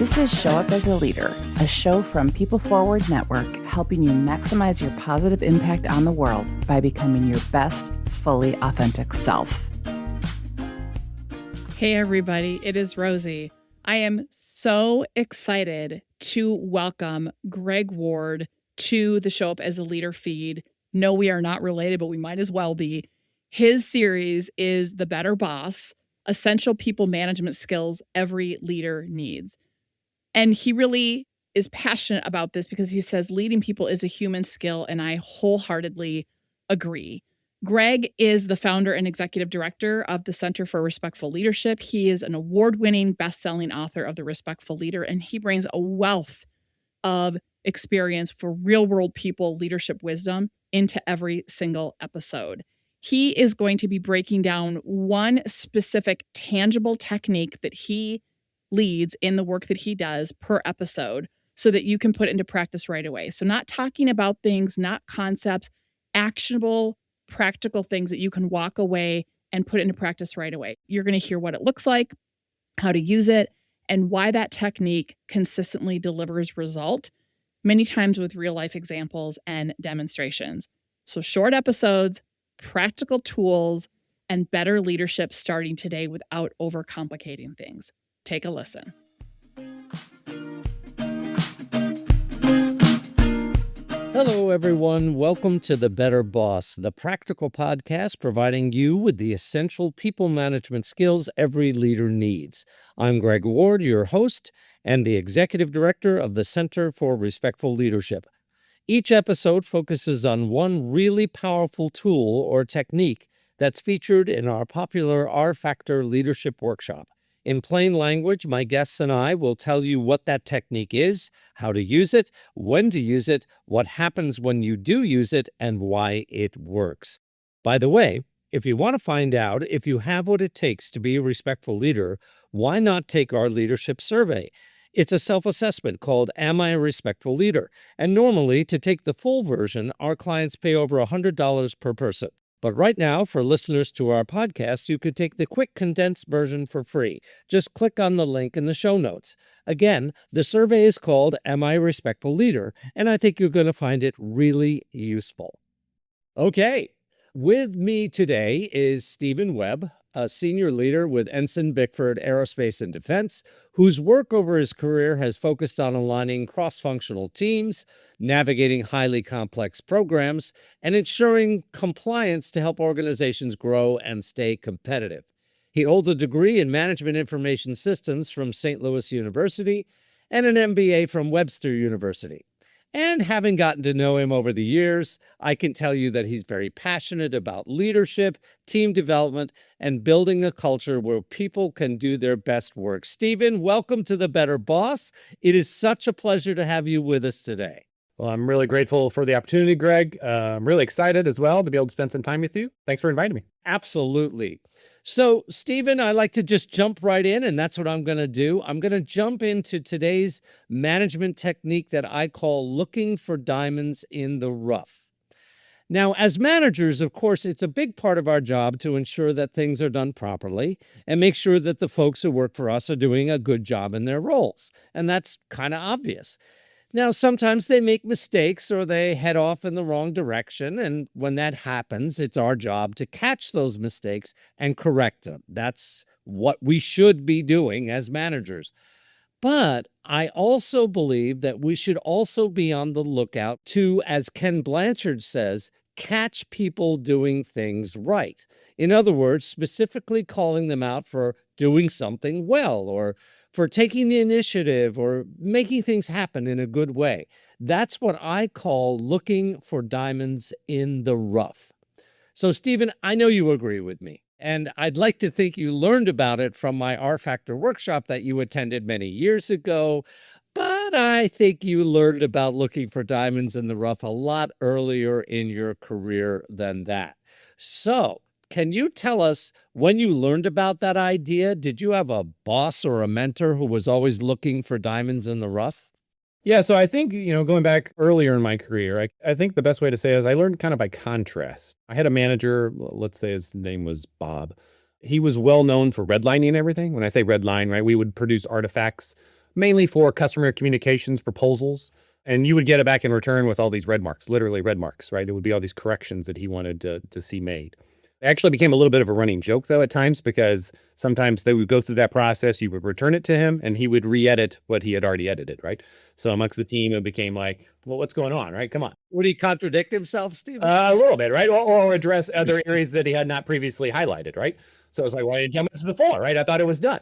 This is Show Up as a Leader, a show from People Forward Network, helping you maximize your positive impact on the world by becoming your best, fully authentic self. Hey everybody, it is Rosie. I am so excited to welcome Gregg Ward to the Show Up as a Leader feed. No, we are not related, but we might as well be. His series is The Better Boss, Essential People Management Skills Every Leader Needs. And he really is passionate about this because he says leading people is a human skill, and I wholeheartedly agree. Gregg is the founder and executive director of the Center for Respectful Leadership. He is an award-winning, best-selling author of The Respectful Leader, and he brings a wealth of experience for real-world people leadership wisdom into every single episode. He is going to be breaking down one specific tangible technique that he leads in the work that he does per episode so that you can put it into practice right away. So not talking about things, not concepts, actionable, practical things that you can walk away and put into practice right away. You're going to hear what it looks like, how to use it, and why that technique consistently delivers result, many times with real life examples and demonstrations. So short episodes, practical tools, and better leadership starting today without overcomplicating things. Take a listen. Hello, everyone. Welcome to The Better Boss, the practical podcast providing you with the essential people management skills every leader needs. I'm Gregg Ward, your host and the executive director of the Center for Respectful Leadership. Each episode focuses on one really powerful tool or technique that's featured in our popular R-Factor Leadership Workshop. In plain language, my guests and I will tell you what that technique is, how to use it, when to use it, what happens when you do use it, and why it works. By the way, if you want to find out if you have what it takes to be a respectful leader, why not take our leadership survey? It's a self-assessment called Am I a Respectful Leader? And normally, to take the full version, our clients pay over $100 per person. But right now, for listeners to our podcast, you could take the quick condensed version for free. Just click on the link in the show notes. Again, the survey is called Am I a Respectful Leader? And I think you're going to find it really useful. Okay, with me today is Stephen Webb, a senior leader with Ensign-Bickford Aerospace and Defense, whose work over his career has focused on aligning cross-functional teams, navigating highly complex programs, and ensuring compliance to help organizations grow and stay competitive. He holds a degree in Management Information Systems from St. Louis University and an MBA from Webster University. And having gotten to know him over the years, I can tell you that he's very passionate about leadership, team development, and building a culture where people can do their best work. Stephen, welcome to The Better Boss. It is such a pleasure to have you with us today. Well, I'm really grateful for the opportunity, Gregg. I'm really excited as well to be able to spend some time with you. Thanks for inviting me. Absolutely. So, Stephen, I like to just jump right in, and that's what I'm going to do. I'm going to jump into today's management technique that I call looking for diamonds in the rough. Now, as managers, of course, it's a big part of our job to ensure that things are done properly and make sure that the folks who work for us are doing a good job in their roles. And that's kind of obvious. Now, sometimes they make mistakes or they head off in the wrong direction. And when that happens, it's our job to catch those mistakes and correct them. That's what we should be doing as managers. But I also believe that we should also be on the lookout to, as Ken Blanchard says, catch people doing things right. In other words, specifically calling them out for doing something well or for taking the initiative or making things happen in a good way. That's what I call looking for diamonds in the rough. So, Stephen, I know you agree with me, and I'd like to think you learned about it from my R-Factor workshop that you attended many years ago, but I think you learned about looking for diamonds in the rough a lot earlier in your career than that. So, can you tell us when you learned about that idea? Did you have a boss or a mentor who was always looking for diamonds in the rough? Yeah, so I think, going back earlier in my career, I think the best way to say it is I learned kind of by contrast. I had a manager, let's say his name was Bob. He was well known for redlining everything. When I say redline, right, we would produce artifacts mainly for customer communications proposals. And you would get it back in return with all these red marks, literally red marks, right? It would be all these corrections that he wanted to see made. It actually became a little bit of a running joke, though, at times, because sometimes they would go through that process. You would return it to him, and he would re-edit what he had already edited, right? So amongst the team, it became like, well, what's going on, right? Come on. Would he contradict himself, Stephen? A little bit, right? Or address other areas that he had not previously highlighted, right? So it's like, why didn't you tell me this before, right? I thought it was done.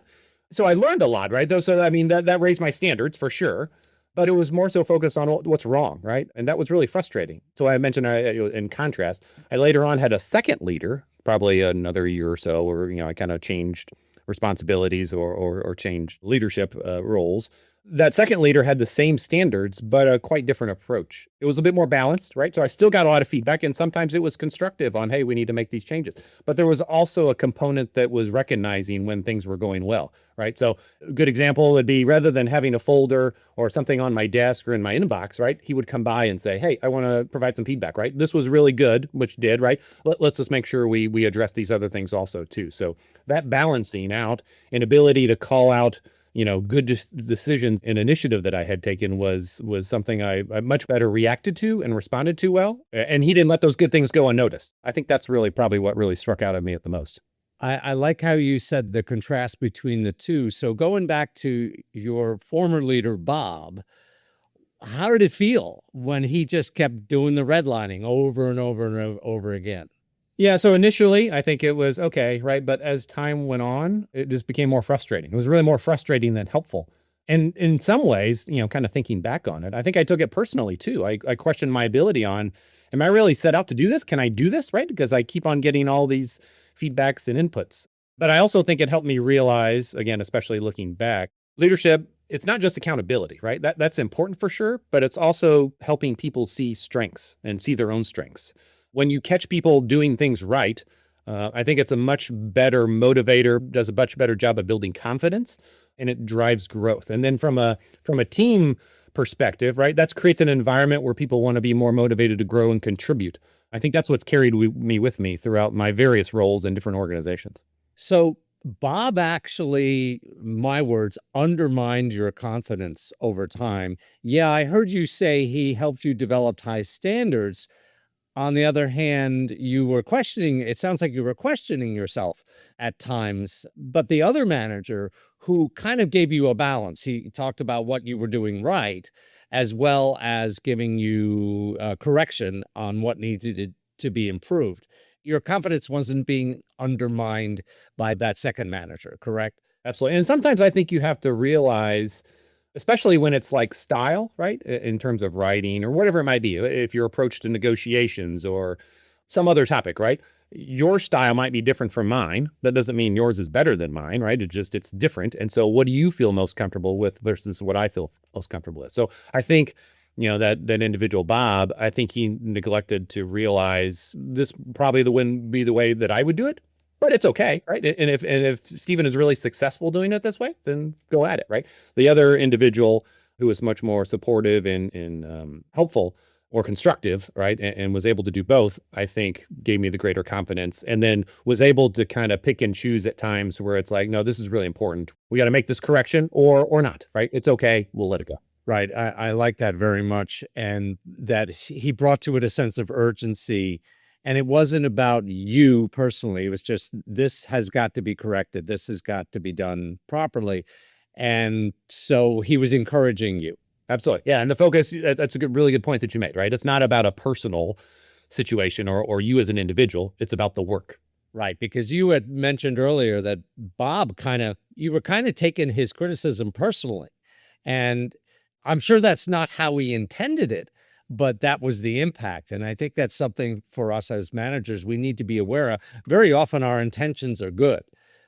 So I learned a lot, right? Though, so I mean, that raised my standards for sure. But it was more so focused on what's wrong, right? And that was really frustrating. So I mentioned, in contrast, I later on had a second leader, probably another year or so, where I kind of changed responsibilities or changed leadership roles. That second leader had the same standards, but a quite different approach. It was a bit more balanced, right? So I still got a lot of feedback, and sometimes it was constructive on, hey, we need to make these changes. But there was also a component that was recognizing when things were going well, right? So a good example would be, rather than having a folder or something on my desk or in my inbox, right? He would come by and say, hey, I want to provide some feedback, right? This was really good, which did, right? Let's just make sure we address these other things also too. So that balancing out and ability to call out good decisions and initiative that I had taken was something I much better reacted to and responded to well. And he didn't let those good things go unnoticed. I think that's really probably what really struck out at me at the most. I like how you said the contrast between the two. So going back to your former leader, Bob, how did it feel when he just kept doing the redlining over and over and over again? Yeah, so initially, I think it was okay, right? But as time went on, it just became more frustrating. It was really more frustrating than helpful. And in some ways, kind of thinking back on it, I think I took it personally too. I questioned my ability on, am I really set out to do this? Can I do this, right? Because I keep on getting all these feedbacks and inputs. But I also think it helped me realize, again, especially looking back, leadership, it's not just accountability, right? That's important for sure, but it's also helping people see strengths and see their own strengths. When you catch people doing things right, I think it's a much better motivator, does a much better job of building confidence, and it drives growth. And then from a team perspective, right, that creates an environment where people want to be more motivated to grow and contribute. I think that's what's carried me with me throughout my various roles in different organizations. So Bob actually, my words, undermined your confidence over time. Yeah, I heard you say he helped you develop high standards. On the other hand, it sounds like you were questioning yourself at times, but the other manager who kind of gave you a balance, he talked about what you were doing right, as well as giving you correction on what needed to be improved. Your confidence wasn't being undermined by that second manager, correct? Absolutely. And sometimes I think you have to realize, especially when it's like style, right? In terms of writing or whatever it might be, if you're approached to negotiations or some other topic, right? Your style might be different from mine. That doesn't mean yours is better than mine, right? It's different. And so what do you feel most comfortable with versus what I feel most comfortable with? So I think, that individual Bob, I think he neglected to realize this probably wouldn't be the way that I would do it. But it's okay, right? And if Stephen is really successful doing it this way, then go at it, right? The other individual who was much more supportive and helpful or constructive, right, and was able to do both, I think gave me the greater confidence, and then was able to kind of pick and choose at times where it's like, no, this is really important. We got to make this correction or not, right? It's okay. We'll let it go. Right. I like that very much. And that he brought to it a sense of urgency. And it wasn't about you personally. It was just, this has got to be corrected. This has got to be done properly. And so he was encouraging you. Absolutely. Yeah. And the focus, that's a really good point that you made, right? It's not about a personal situation or you as an individual. It's about the work. Right. Because you had mentioned earlier that Bob you were kind of taking his criticism personally. And I'm sure that's not how he intended it, but that was the impact. And I think that's something for us as managers we need to be aware of. Very often our intentions are good,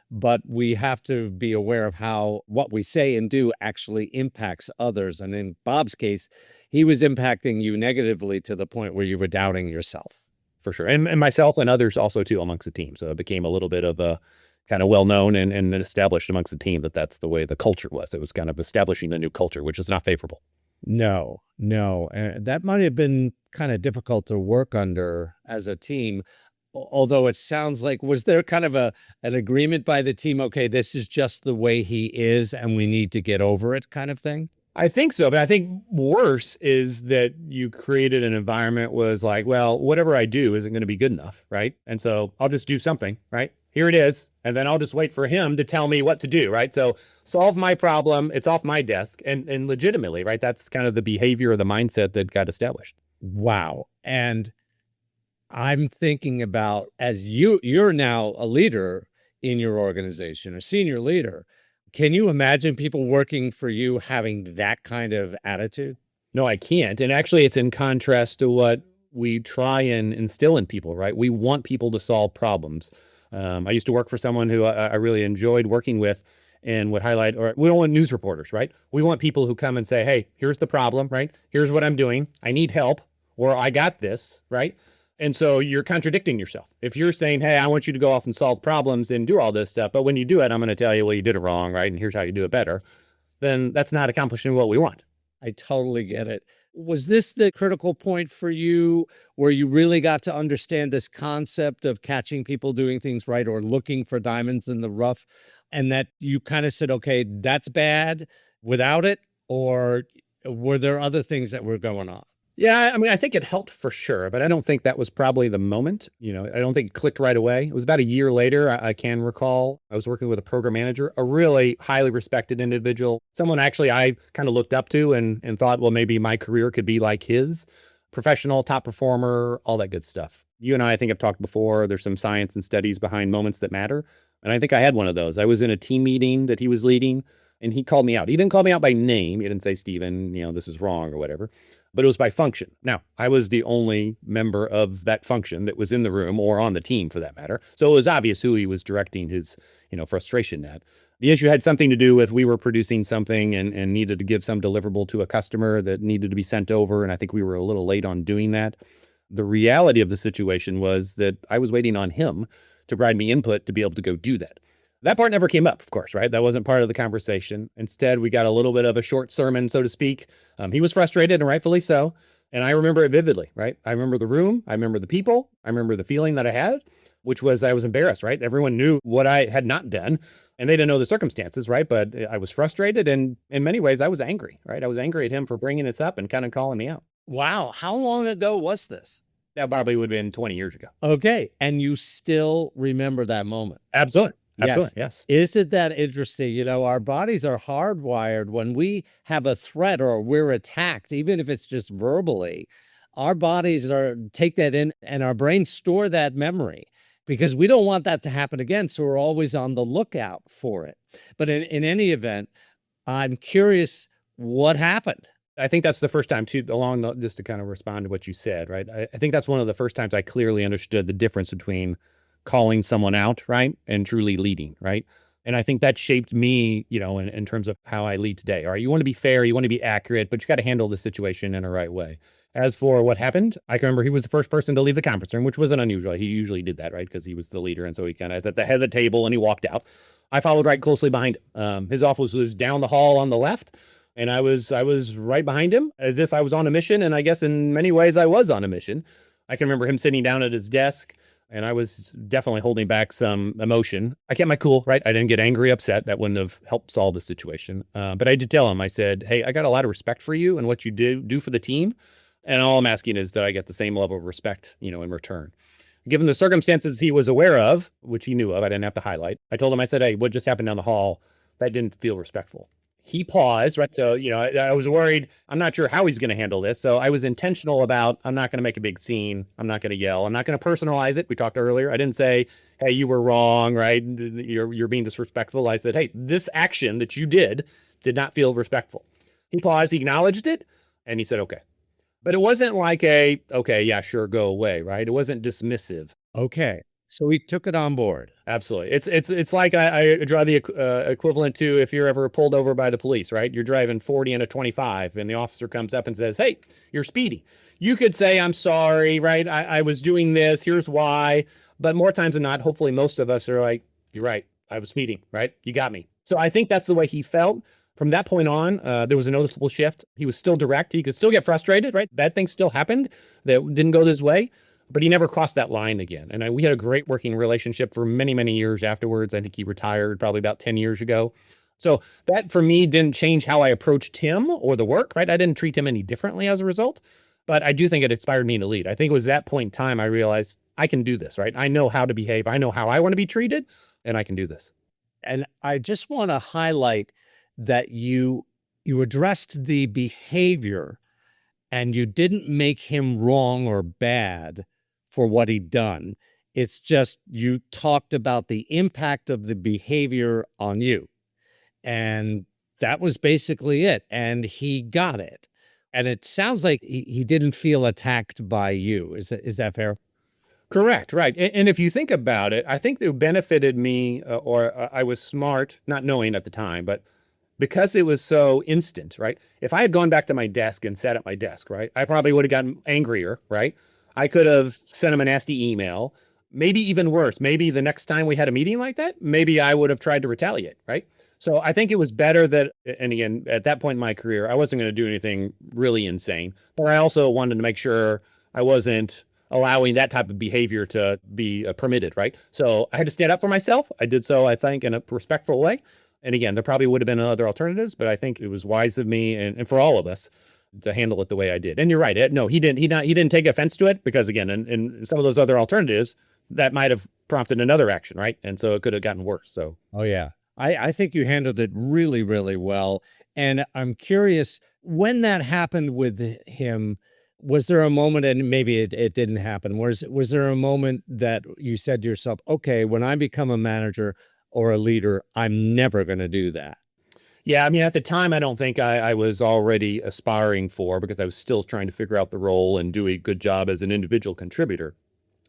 but we have to be aware of how what we say and do actually impacts others. And in Bob's case, he was impacting you negatively to the point where you were doubting yourself. For sure. And myself and others also too amongst the team. So it became a little bit of a kind of well-known and established amongst the team that's the way the culture was. It was kind of establishing a new culture, which is not favorable. No. That might have been kind of difficult to work under as a team. Although it sounds like, was there kind of an agreement by the team, okay, this is just the way he is and we need to get over it kind of thing? I think so, but I think worse is that you created an environment was like, well, whatever I do isn't going to be good enough, right? And so I'll just do something, right? Here it is, and then I'll just wait for him to tell me what to do, right? So solve my problem, it's off my desk, and legitimately, right? That's kind of the behavior or the mindset that got established. Wow. And I'm thinking about, as you're now a leader in your organization, a senior leader, can you imagine people working for you having that kind of attitude? No, I can't. And actually, it's in contrast to what we try and instill in people, right? We want people to solve problems. I used to work for someone who I really enjoyed working with and would highlight, or we don't want news reporters, right? We want people who come and say, hey, here's the problem, right? Here's what I'm doing. I need help, or I got this, right? And so you're contradicting yourself. If you're saying, hey, I want you to go off and solve problems and do all this stuff, but when you do it, I'm going to tell you, well, you did it wrong, right? And here's how you do it better. Then that's not accomplishing what we want. I totally get it. Was this the critical point for you where you really got to understand this concept of catching people doing things right or looking for diamonds in the rough, and that you kind of said, okay, that's bad without it? Or were there other things that were going on? Yeah, I mean, I think it helped for sure, but I don't think that was probably the moment. I don't think it clicked right away. It was about a year later, I can recall, I was working with a program manager, a really highly respected individual, someone actually I kind of looked up to and thought, well, maybe my career could be like his. Professional, top performer, all that good stuff. You and I think I've talked before, there's some science and studies behind moments that matter. And I think I had one of those. I was in a team meeting that he was leading, and he called me out. He didn't call me out by name. He didn't say, Stephen, this is wrong or whatever. But it was by function. Now, I was the only member of that function that was in the room or on the team for that matter. So it was obvious who he was directing his, frustration at. The issue had something to do with we were producing something and needed to give some deliverable to a customer that needed to be sent over. And I think we were a little late on doing that. The reality of the situation was that I was waiting on him to provide me input to be able to go do that. That part never came up, of course, right? That wasn't part of the conversation. Instead, we got a little bit of a short sermon, so to speak. He was frustrated, and rightfully so. And I remember it vividly, right? I remember the room. I remember the people. I remember the feeling that I had, which was I was embarrassed, right? Everyone knew what I had not done, and they didn't know the circumstances, right? But I was frustrated, and in many ways, I was angry, right? I was angry at him for bringing this up and kind of calling me out. Wow. How long ago was this? That probably would have been 20 years ago. Okay. And you still remember that moment? Absolutely. Absolutely. Yes. Isn't that interesting? Our bodies are hardwired when we have a threat or we're attacked, even if it's just verbally, our bodies take that in and our brains store that memory because we don't want that to happen again. So we're always on the lookout for it. But in any event, I'm curious what happened. I think that's the first time too, just to kind of respond to what you said, right? I think that's one of the first times I clearly understood the difference between calling someone out, right, and truly leading, right? And I think that shaped me, in terms of how I lead today. All right, you want to be fair, you want to be accurate, but you got to handle the situation in a right way. As for what happened, I can remember he was the first person to leave the conference room, which wasn't unusual. He usually did that, right, because he was the leader, and so he kind of at the head of the table, and he walked out. I followed right closely behind him. His office was down the hall on the left, and I was right behind him, as if I was on a mission, and I guess in many ways I was on a mission. I can remember him sitting down at his desk, and I was definitely holding back some emotion. I kept my cool, right? I didn't get angry, upset. That wouldn't have helped solve the situation. But I did tell him, I said, hey, I got a lot of respect for you and what you do for the team. And all I'm asking is that I get the same level of respect, in return. Given the circumstances he was aware of, which he knew of, I didn't have to highlight. I told him, I said, hey, what just happened down the hall? That didn't feel respectful. He paused, right? So, I was worried. I'm not sure how he's going to handle this. So I was intentional about, I'm not going to make a big scene. I'm not going to yell. I'm not going to personalize it. We talked earlier. I didn't say, hey, you were wrong, right? You're being disrespectful. I said, hey, this action that you did not feel respectful. He paused, he acknowledged it, and he said, okay. But it wasn't like okay, yeah, sure, go away, right? It wasn't dismissive. Okay. So he took it on board. Absolutely. It's like I draw the equivalent to if you're ever pulled over by the police, right? You're driving 40 and a 25 and the officer comes up and says, hey, you're speeding. You could say, I'm sorry, right? I was doing this. Here's why. But more times than not, hopefully most of us are like, you're right. I was speeding, right? You got me. So I think that's the way he felt. From that point on, there was a noticeable shift. He was still direct. He could still get frustrated, right? Bad things still happened that didn't go his way. but he never crossed that line again. And we had a great working relationship for many, many years afterwards. I think he retired probably about 10 years ago. So that for me didn't change how I approached him or the work, right? I didn't treat him any differently as a result, but I do think it inspired me to lead. I think it was that point in time I realized I can do this, right? I know how to behave. I know how I want to be treated, and I can do this. And I just want to highlight that you addressed the behavior and you didn't make him wrong or bad for what he'd done. It's just you talked about the impact of the behavior on you. And that was basically it. And he got it. And it sounds like he didn't feel attacked by you. Is that fair? Correct, right. And if you think about it, I think it benefited me, I was smart, not knowing at the time, but because it was so instant, right? If I had gone back to my desk and sat at my desk, right, I probably would have gotten angrier, right? I could have sent him a nasty email, maybe even worse. Maybe the next time we had a meeting like that, maybe I would have tried to retaliate, right? So I think it was better that, and again, at that point in my career, I wasn't going to do anything really insane, but I also wanted to make sure I wasn't allowing that type of behavior to be permitted, right? So I had to stand up for myself. I did so, I think, in a respectful way. And again, there probably would have been other alternatives, but I think it was wise of me and for all of us to handle it the way I did. And you're right. No, he didn't take offense to it because again, in some of those other alternatives, that might have prompted another action, right? And so it could have gotten worse. So, oh yeah, I think you handled it really, really well. And I'm curious, when that happened with him, was there a moment, and maybe it didn't happen, was there a moment that you said to yourself, okay, when I become a manager or a leader, I'm never going to do that? Yeah, I mean, at the time, I don't think I was already aspiring for, because I was still trying to figure out the role and do a good job as an individual contributor.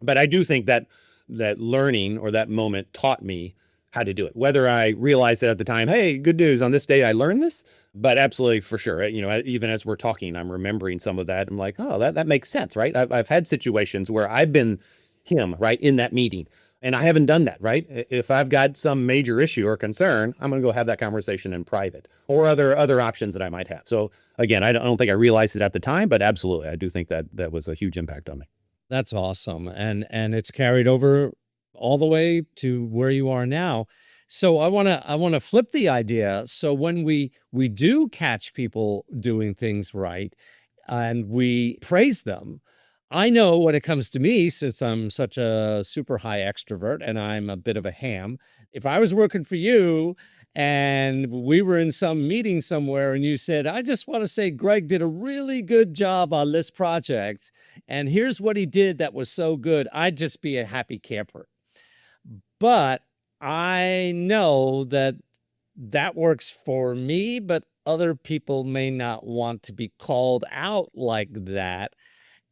But I do think that learning or that moment taught me how to do it. Whether I realized it at the time, hey, good news, on this day I learned this, but absolutely for sure. You know, even as we're talking, I'm remembering some of that. I'm like, oh, that makes sense, right? I've had situations where I've been him, right, in that meeting. And I haven't done that, right? If I've got some major issue or concern, I'm going to go have that conversation in private or other options that I might have. So again, I don't think I realized it at the time, but absolutely, I do think that was a huge impact on me. That's awesome. And it's carried over all the way to where you are now. So I want to flip the idea. So when we do catch people doing things right and we praise them, I know when it comes to me, since I'm such a super high extrovert and I'm a bit of a ham, if I was working for you and we were in some meeting somewhere and you said, I just want to say Gregg did a really good job on this project, and here's what he did that was so good, I'd just be a happy camper. But I know that works for me, but other people may not want to be called out like that.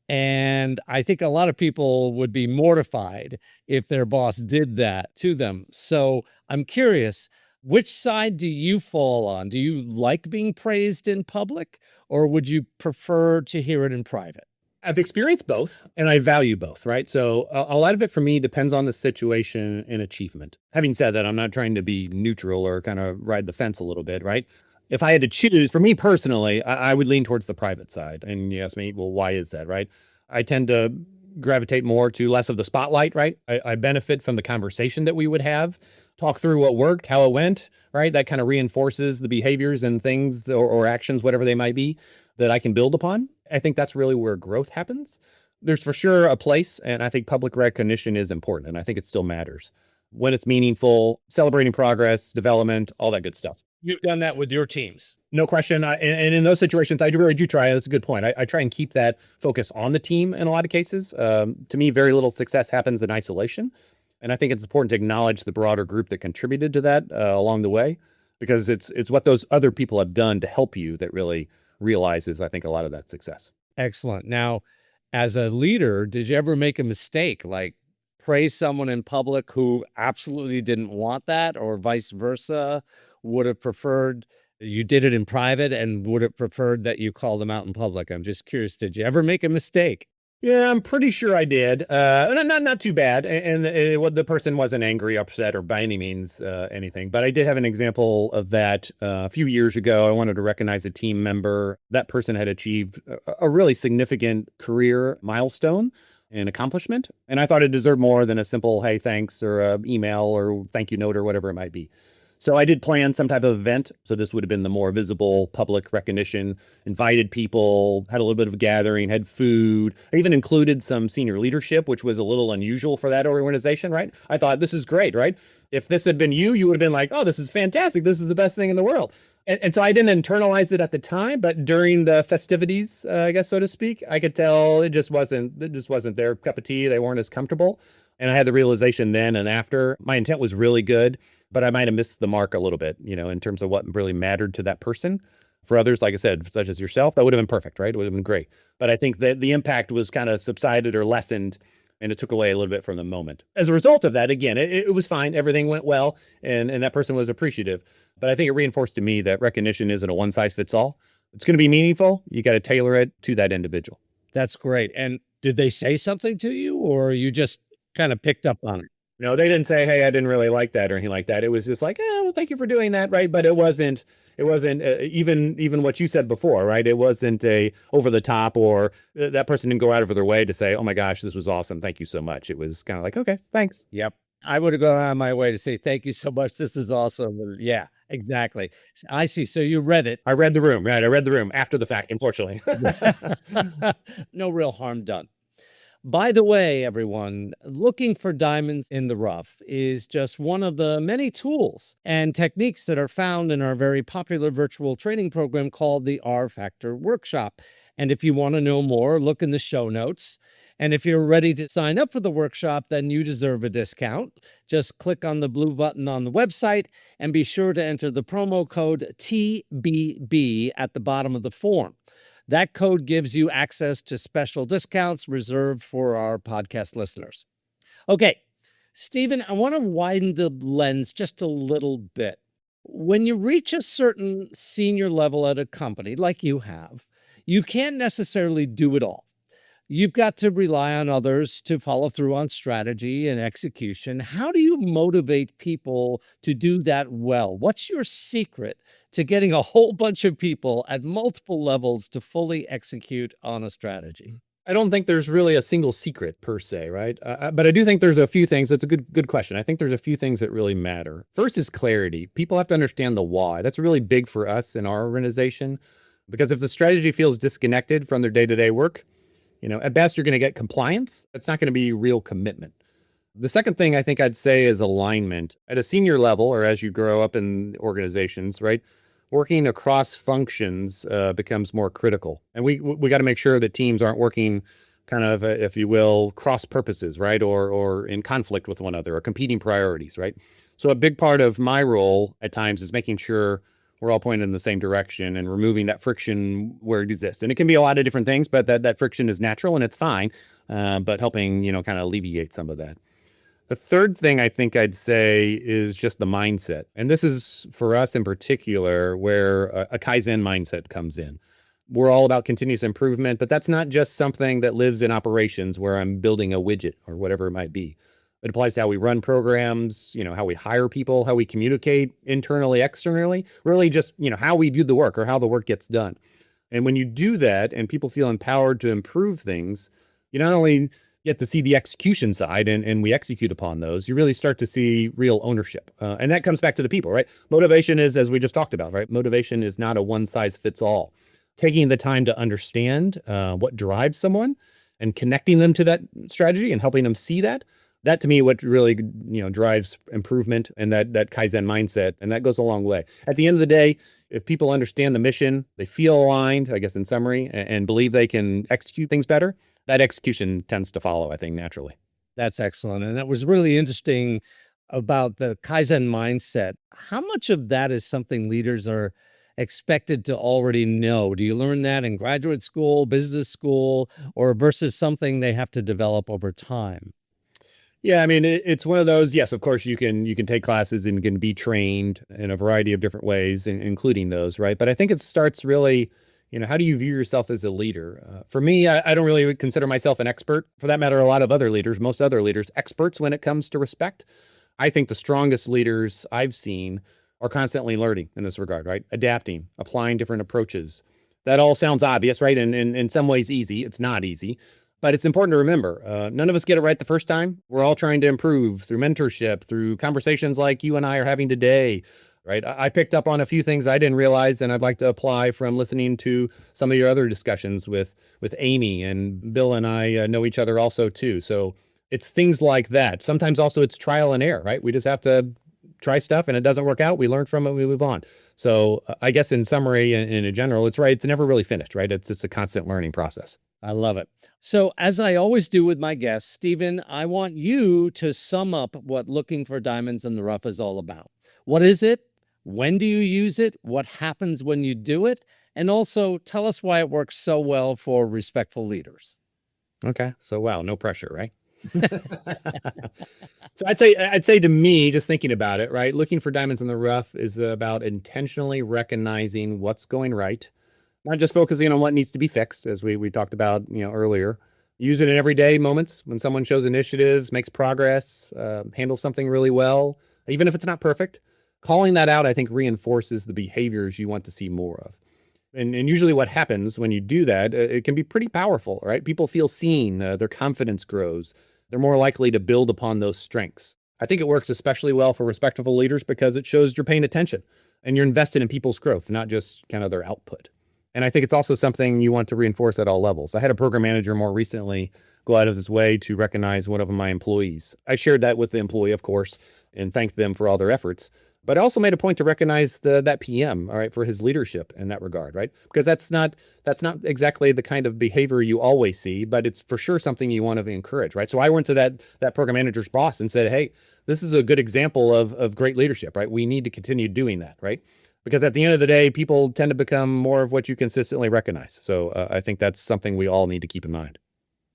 And I think a lot of people would be mortified if their boss did that to them. So I'm curious, which side do you fall on? Do you like being praised in public, or would you prefer to hear it in private? I've experienced both, and I value both, right? So a lot of it for me depends on the situation and achievement. Having said that, I'm not trying to be neutral or kind of ride the fence a little bit, right? If I had to choose, for me personally, I would lean towards the private side. And you ask me, well, why is that, right? I tend to gravitate more to less of the spotlight, right? I benefit from the conversation that we would have, talk through what worked, how it went, right? That kind of reinforces the behaviors and things or actions, whatever they might be, that I can build upon. I think that's really where growth happens. There's for sure a place, and I think public recognition is important, and I think it still matters. When it's meaningful, celebrating progress, development, all that good stuff. You've done that with your teams. No question. And in those situations, I really do try. That's a good point. I try and keep that focus on the team in a lot of cases. To me, very little success happens in isolation. And I think it's important to acknowledge the broader group that contributed to that along the way, because it's what those other people have done to help you that really realizes, I think, a lot of that success. Excellent. Now, as a leader, did you ever make a mistake, like praise someone in public who absolutely didn't want that, or vice versa, would have preferred you did it in private and would have preferred that you called them out in public? I'm just curious, did you ever make a mistake? Yeah, I'm pretty sure I did. Not too bad. And what the person wasn't angry, upset, or by any means anything. But I did have an example of that a few years ago. I wanted to recognize a team member. That person had achieved a really significant career milestone. and accomplishment. And I thought it deserved more than a simple, hey, thanks, or a email or thank you note or whatever it might be. So I did plan some type of event. So this would have been the more visible public recognition, invited people, had a little bit of a gathering, had food. I even included some senior leadership, which was a little unusual for that organization, right? I thought this is great, right? If this had been you would have been like, oh, this is fantastic. This is the best thing in the world. And so I didn't internalize it at the time, but during the festivities, I guess, so to speak, I could tell it just wasn't their cup of tea. They weren't as comfortable. And I had the realization then and after. My intent was really good, but I might have missed the mark a little bit, in terms of what really mattered to that person. For others, like I said, such as yourself, that would have been perfect, right? It would have been great. But I think that the impact was kind of subsided or lessened, and it took away a little bit from the moment. As a result of that, again, it was fine. Everything went well, and that person was appreciative. But I think it reinforced to me that recognition isn't a one-size-fits-all. It's going to be meaningful. You got to tailor it to that individual. That's great. And did they say something to you, or you just kind of picked up on it? No, they didn't say, hey, I didn't really like that or anything like that. It was just like, well, thank you for doing that, right? But it wasn't even what you said before, right? It wasn't a over the top, or that person didn't go out of their way to say, oh my gosh, this was awesome. Thank you so much. It was kind of like, okay, thanks. Yep. I would have gone out of my way to say, thank you so much. This is awesome. Yeah, exactly. I see. So you read it. I read the room, right? I read the room after the fact, unfortunately. No real harm done. By the way, everyone, looking for diamonds in the rough is just one of the many tools and techniques that are found in our very popular virtual training program called the R Factor Workshop. And if you want to know more, look in the show notes. And if you're ready to sign up for the workshop, then you deserve a discount. Just click on the blue button on the website and be sure to enter the promo code TBB at the bottom of the form. That code gives you access to special discounts reserved for our podcast listeners. Okay, Stephen, I want to widen the lens just a little bit. When you reach a certain senior level at a company like you have, you can't necessarily do it all. You've got to rely on others to follow through on strategy and execution. How do you motivate people to do that well? What's your secret to getting a whole bunch of people at multiple levels to fully execute on a strategy? I don't think there's really a single secret per se, right? But I do think there's a few things. That's a good question. I think there's a few things that really matter. First is clarity. People have to understand the why. That's really big for us in our organization, because if the strategy feels disconnected from their day-to-day work, at best, you're going to get compliance. It's not going to be real commitment. The second thing I think I'd say is alignment. At a senior level, or as you grow up in organizations, right, working across functions becomes more critical. And we got to make sure that teams aren't working kind of, if you will, cross purposes, right, or in conflict with one another, or competing priorities, right? So a big part of my role at times is making sure we're all pointing in the same direction and removing that friction where it exists. And it can be a lot of different things, but that friction is natural and it's fine, but helping, kind of alleviate some of that. The third thing I think I'd say is just the mindset. And this is for us in particular where a Kaizen mindset comes in. We're all about continuous improvement, but that's not just something that lives in operations where I'm building a widget or whatever it might be. It applies to how we run programs, how we hire people, how we communicate internally, externally, really just, how we do the work or how the work gets done. And when you do that and people feel empowered to improve things, you not only get to see the execution side and we execute upon those, you really start to see real ownership. And that comes back to the people, right? Motivation is, as we just talked about, right? Motivation is not a one size fits all. Taking the time to understand what drives someone and connecting them to that strategy and helping them see that to me, what really, drives improvement and that Kaizen mindset, and that goes a long way. At the end of the day, if people understand the mission, they feel aligned, I guess in summary, and believe they can execute things better, that execution tends to follow, I think, naturally. That's excellent. And that was really interesting about the Kaizen mindset. How much of that is something leaders are expected to already know? Do you learn that in graduate school, business school, or versus something they have to develop over time? Yeah, I mean, it's one of those, yes, of course, you can take classes and can be trained in a variety of different ways, including those, right? But I think it starts really, how do you view yourself as a leader? For me, I don't really consider myself an expert. For that matter, a lot of other leaders, most other leaders, experts when it comes to respect. I think the strongest leaders I've seen are constantly learning in this regard, right? Adapting, applying different approaches. That all sounds obvious, right? And in some ways easy. It's not easy. But it's important to remember, none of us get it right the first time. We're all trying to improve through mentorship, through conversations like you and I are having today, right? I picked up on a few things I didn't realize, and I'd like to apply from listening to some of your other discussions with Amy, and Bill and I know each other also too. So it's things like that. Sometimes also it's trial and error, right? We just have to try stuff and it doesn't work out. We learn from it, we move on. So I guess in summary and in general, it's right. It's never really finished, right? It's just a constant learning process. I love it. So, as I always do with my guests, Stephen, I want you to sum up what looking for diamonds in the rough is all about. What is it? When do you use it? What happens when you do it? And also tell us why it works so well for respectful leaders. Okay. So, wow, no pressure, right? So I'd say to me, just thinking about it, right? Looking for diamonds in the rough is about intentionally recognizing what's going right, not just focusing on what needs to be fixed, as we talked about, earlier. Use it in everyday moments when someone shows initiatives, makes progress, handles something really well, even if it's not perfect. Calling that out, I think, reinforces the behaviors you want to see more of. And usually what happens when you do that, it can be pretty powerful, right? People feel seen, their confidence grows. They're more likely to build upon those strengths. I think it works especially well for respectful leaders because it shows you're paying attention and you're invested in people's growth, not just kind of their output. And I think it's also something you want to reinforce at all levels. I had a program manager more recently go out of his way to recognize one of my employees. I shared that with the employee, of course, and thanked them for all their efforts. But I also made a point to recognize that PM, all right, for his leadership in that regard, right? Because that's not exactly the kind of behavior you always see, but it's for sure something you want to encourage, right? So I went to that program manager's boss and said, hey, this is a good example of great leadership, right? We need to continue doing that, right? Because at the end of the day, people tend to become more of what you consistently recognize. So I think that's something we all need to keep in mind.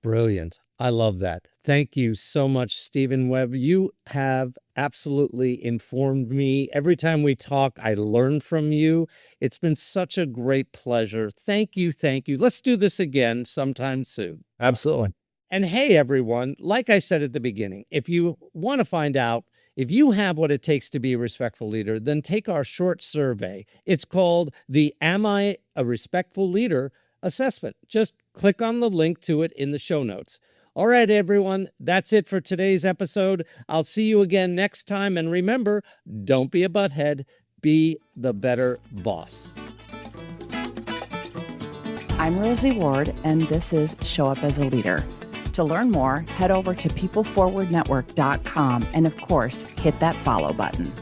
Brilliant. I love that. Thank you so much, Stephen Webb. You have absolutely informed me. Every time we talk, I learn from you. It's been such a great pleasure. Thank you. Thank you. Let's do this again sometime soon. Absolutely. And hey, everyone, like I said at the beginning, if you want to find out if you have what it takes to be a respectful leader, then take our short survey. It's called the Am I a Respectful Leader assessment. Just click on the link to it in the show notes. All right, everyone, that's it for today's episode. I'll see you again next time. And remember, don't be a butthead, be the better boss. I'm Rosie Ward, and this is Show Up as a Leader. To learn more, head over to peopleforwardnetwork.com and, of course, hit that follow button.